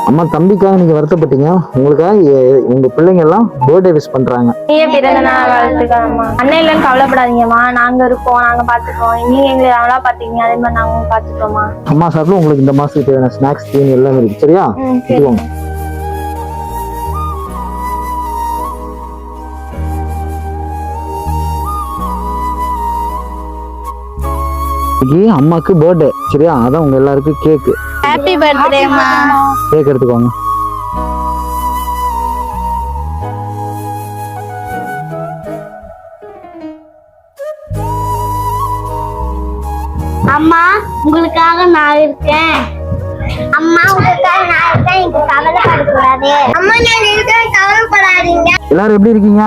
அம்மா தம்பிக்காக நீங்க வருத்தப்பட்டீங்க. உங்களுக்காக உங்க பிள்ளைங்க எல்லாம் பர்த்டே விஷ் பண்றாங்க. பிறந்த நாள் வாழ்த்துக்கம்மா. அண்ணன் இல்லைன்னு கவலைப்படாதீங்கம்மா, நாங்க இருக்கோம், நாங்க பாத்துக்கோம். நீங்க எங்களை நல்லா பாத்தீங்க, அதே மாதிரி நாங்க பாத்துக்கோமா. அம்மா சார்பில் உங்களுக்கு இந்த மாசத்துக்கு தேவையான ஸ்நாக்ஸ் தீனி எல்லாமே இருக்கு. சரியா? இதுவாங்க. அம்மாக்கு பர்த்டே. சரியா? அதான் உங்க எல்லாருக்கும் கேக்கு. ஹாப்பி பர்த்டேமா. கேக் எடுத்துக்கோங்க. அம்மா உங்களுக்காக நான் இருக்கேன். அம்மா உங்களுக்காக நான் இருக்கேன். நீங்க கவலைப்படக்கூடாது. அம்மா நான் இருக்கேன், கவலைப்படாதீங்க. எல்லாரும் எப்படி இருக்கீங்க?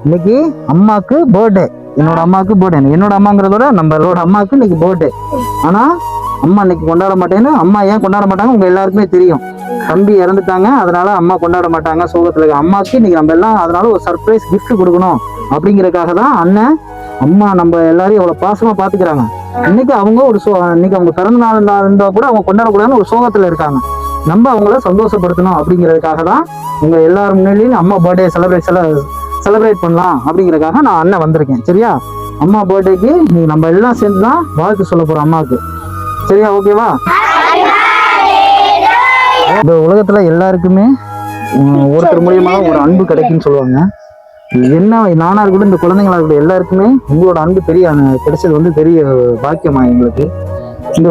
இன்னைக்கு அம்மாக்கு பர்த்டே. என்னோட அம்மாவுக்கு பர்த்டே. என்னோட அம்மாங்கிறதோட நம்மளோட அம்மாவுக்கு இன்னைக்கு பர்த்டே. ஆனா அம்மா இன்னைக்கு கொண்டாட மாட்டேன்னு. அம்மா ஏன் கொண்டாட மாட்டாங்க உங்க எல்லாருக்குமே தெரியும். தம்பி இறந்துட்டாங்க, அதனால அம்மா கொண்டாட மாட்டாங்க. சோகத்துல இருக்க அம்மாவுக்கு இன்னைக்கு நம்ம எல்லாம் அதனால ஒரு சர்ப்ரைஸ் கிஃப்ட் கொடுக்கணும் அப்படிங்கறதுக்காக தான் அண்ணன் அம்மா நம்ம எல்லாரையும் எவ்வளவு பாசமா பாத்துக்கிறாங்க. இன்னைக்கு அவங்க ஒரு இன்னைக்கு அவங்க பிறந்த நாள் இருந்தா கூட அவங்க கொண்டாடக்கூடாதுன்னு ஒரு சோகத்துல இருக்காங்க. நம்ம அவங்கள சந்தோஷப்படுத்தணும் அப்படிங்கிறதுக்காக தான் உங்க எல்லாரும் முன்னாடியும் அம்மா பர்த்டே செலிப்ரேட் பண்ணலாம் அப்படிங்கறதுக்காக நான் அண்ணன் வந்திருக்கேன். சரியா? அம்மா பர்த்டேக்கு நம்ம எல்லாம் சேர்ந்து தான் வாழ்த்து சொல்ல போறோம் அம்மாவுக்கு. சரியா? ஓகேவா? இந்த உலகத்துல எல்லாருக்குமே ஒருத்தர் மூலியமா ஒரு அன்பு கிடைக்குன்னு சொல்லுவாங்க. என்ன நானா இருக்கட்டும், இந்த குழந்தைங்களா இருக்கட்டும், எல்லாருக்குமே உங்களோட அன்பு கிடைச்சது வந்து பெரிய பாக்கியமா எங்களுக்கு. இந்த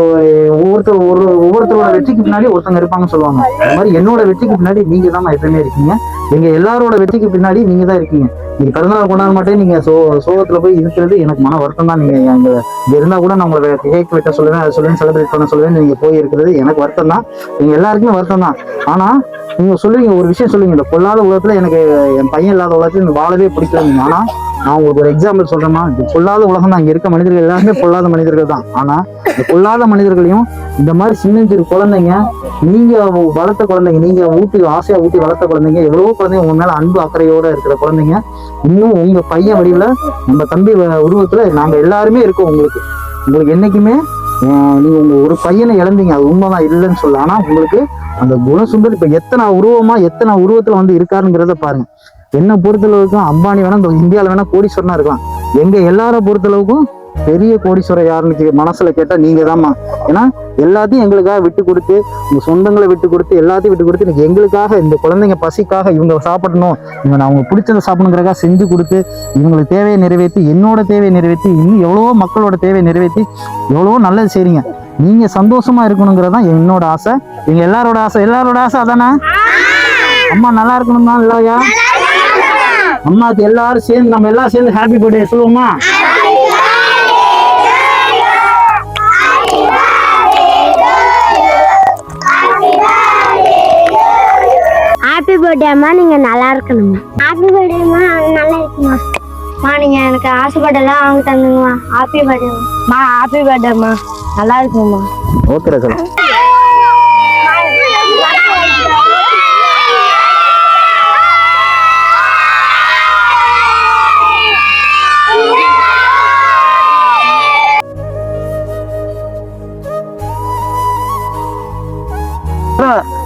ஒவ்வொருத்தரோட வெற்றிக்கு பின்னாடி ஒருத்தங்க இருப்பாங்கன்னு சொல்லுவாங்க. அது மாதிரி என்னோட வெற்றிக்கு பின்னாடி நீங்க தான் எப்பயுமே இருக்கீங்க. எங்க எல்லாரோட வெற்றிக்கு பின்னாடி நீங்க தான் இருக்கீங்க. நீங்க பிறந்தநாள் கொண்டாட மாட்டேன், நீங்க சோகத்துல போய் இருக்கிறது எனக்கு மன வருத்தம் தான். நீங்க இங்க இருந்தா கூட நான் உங்களை கேக் வெட்ட சொல்லுவேன், அதை சொல்லுவேன், செலிப்ரேட் பண்ண சொல்லுவேன். நீங்க போய் இருக்கிறது எனக்கு வருத்தம் தான். நீங்க எல்லாருக்குமே வருத்தம் தான். ஆனா நீங்க சொல்லுவீங்க, ஒரு விஷயம் சொல்லுவீங்க, இந்த பொல்லாத உலகத்துல எனக்கு என் பையன் இல்லாத உலகத்துல எனக்கு வாழவே பிடிக்கல. ஆனா நான் உங்களுக்கு ஒரு எக்ஸாம்பிள் சொல்றேன்னா, இது பொல்லாத உலகம் தான். இங்க இருக்க மனிதர்கள் எல்லாருமே பொல்லாத மனிதர்கள் தான். ஆனா இந்த பொல்லாத மனிதர்களையும் இந்த மாதிரி சின்னஞ்சிறு குழந்தைங்க, நீங்க வளர்த்த குழந்தைங்க, நீங்க ஆசையா ஊட்டி வளர்த்த குழந்தைங்க, எவ்வளவோ குழந்தைங்க உங்க மேல அன்பு அக்கறையோட இருக்கிற குழந்தைங்க, இன்னும் உங்க பையன் வடிவுல நம்ம தம்பி உருவத்துல நாங்க எல்லாருமே இருக்கோம். உங்களுக்கு என்னைக்குமே நீங்க உங்க ஒரு பையனை இழந்தீங்க, அது உண்மைதான், இல்லைன்னு சொல்ல. ஆனா உங்களுக்கு அந்த குணசுந்தர் இப்ப எத்தனை உருவத்துல வந்து இருக்காருங்கிறத பாருங்க. என்ன பொறுத்தளவுக்கும் அம்பானி வேணா இந்த இந்தியாவில வேணா கோடீஸ்வரனா இருக்கலாம். எங்க எல்லார பொறுத்தளவுக்கும் பெரிய கோடீஸ்வரர் யாருன்னு மனசுல கேட்டா நீங்க தான்மா. ஏன்னா எல்லாத்தையும் எங்களுக்காக விட்டு கொடுத்து, உங்க சொந்தங்களை விட்டு கொடுத்து, எல்லாத்தையும் விட்டு கொடுத்து இன்னைக்கு எங்களுக்காக, இந்த குழந்தைங்க பசிக்காக, இவங்க சாப்பிடணும், இவங்க அவங்க பிடிச்சதை சாப்பிடணுங்கிறக்காக செஞ்சு கொடுத்து, இவங்களுக்கு தேவையை நிறைவேற்றி, என்னோட தேவையை நிறைவேற்றி, இன்னும் எவ்வளவோ மக்களோட தேவையை நிறைவேற்றி எவ்வளவோ நல்லது செய்றீங்க. நீங்க சந்தோஷமா இருக்கணுங்கிறதான் என்னோட ஆசை, எங்க எல்லாரோட ஆசை அதானே? அம்மா நல்லா இருக்கணும் தான் இல்லையா? அம்மாக்கு எல்லாரும் சேர்ந்து நம்ம எல்லாம் சேர்ந்து ஹாப்பி பர்த்டே சொல்லுவோமா? ஹாப்பி பர்த்டேம்மா, நீங்க நல்லா இருக்கணுமா. ஹாப்பி பர்த்டேம்மா, நல்லா இருக்குமா. நீங்க எனக்கு ஆசைப்பட்டெல்லாம் வாங்கி தந்துங்கம்மா. ஹாப்பி பர்த்டேம்மா. ஹாப்பி பர்த்டேம்மா, நல்லா இருக்குமா. Okay Russell.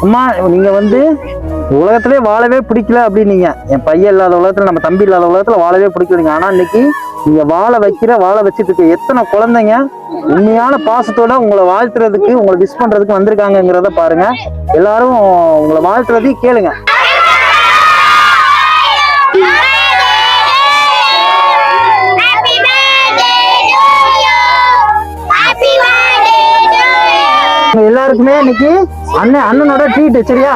அம்மா நீங்க வந்து உலகத்திலே வாழவே பிடிக்கல அப்படின்னீங்க. என் பையன் இல்லாத உலகத்துல, நம்ம தம்பி இல்லாத உலகத்துல வாழவே பிடிக்கலீங்க. ஆனா இன்னைக்கு நீங்க வாழ வச்சுட்டு இருக்க எத்தனை குழந்தைங்க உண்மையான பாசத்தோட உங்களை வாழ்த்துறதுக்கு, உங்களை விஷ் பண்றதுக்கு வந்திருக்காங்கிறத பாருங்க. எல்லாரும் உங்களை வாழ்த்துறதையும் கேளுங்க. எல்லாருக்குமே இன்னைக்கு அண்ணனோட ட்ரீட். சரியா?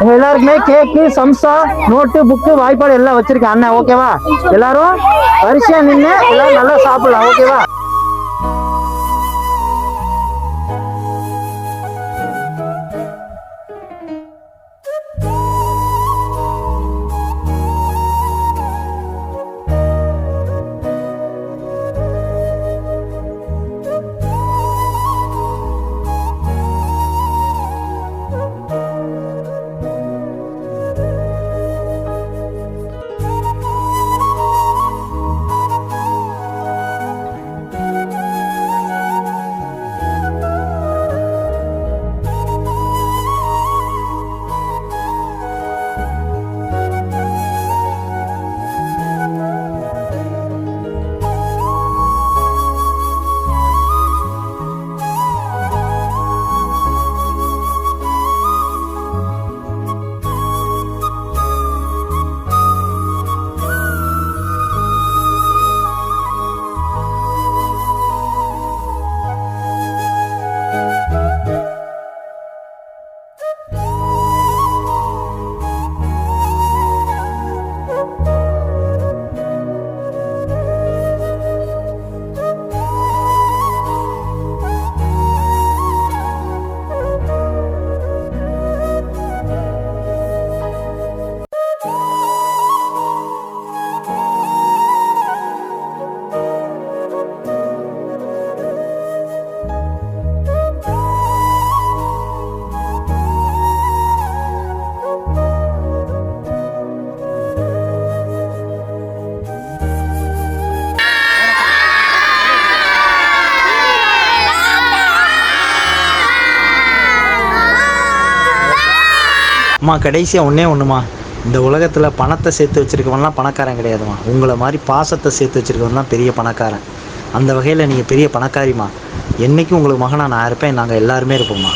உங்க எல்லாருக்குமே கேக்கு, சம்சா, நோட்டு, புக்கு, வாய்ப்பாடு எல்லாம் வச்சிருக்கேன் அண்ணன். ஓகேவா? எல்லாரும் வரிசையா நின்று எல்லாரும் நல்லா சாப்பிடலாம். ஓகேவா? அம்மா கடைசியாக ஒன்றே ஒன்றுமா, இந்த உலகத்தில் பணத்தை சேர்த்து வச்சுருக்கவன்லாம் பணக்காரன் கிடையாதுமா. உங்களை மாதிரி பாசத்தை சேர்த்து வச்சுருக்கவன் தான் பெரிய பணக்காரன். அந்த வகையில் நீங்கள் பெரிய பணக்காரிம்மா. என்றைக்கும் உங்களுக்கு மகனாக நான் இருப்பேன். நாங்கள் எல்லாருமே இருப்போம்மா.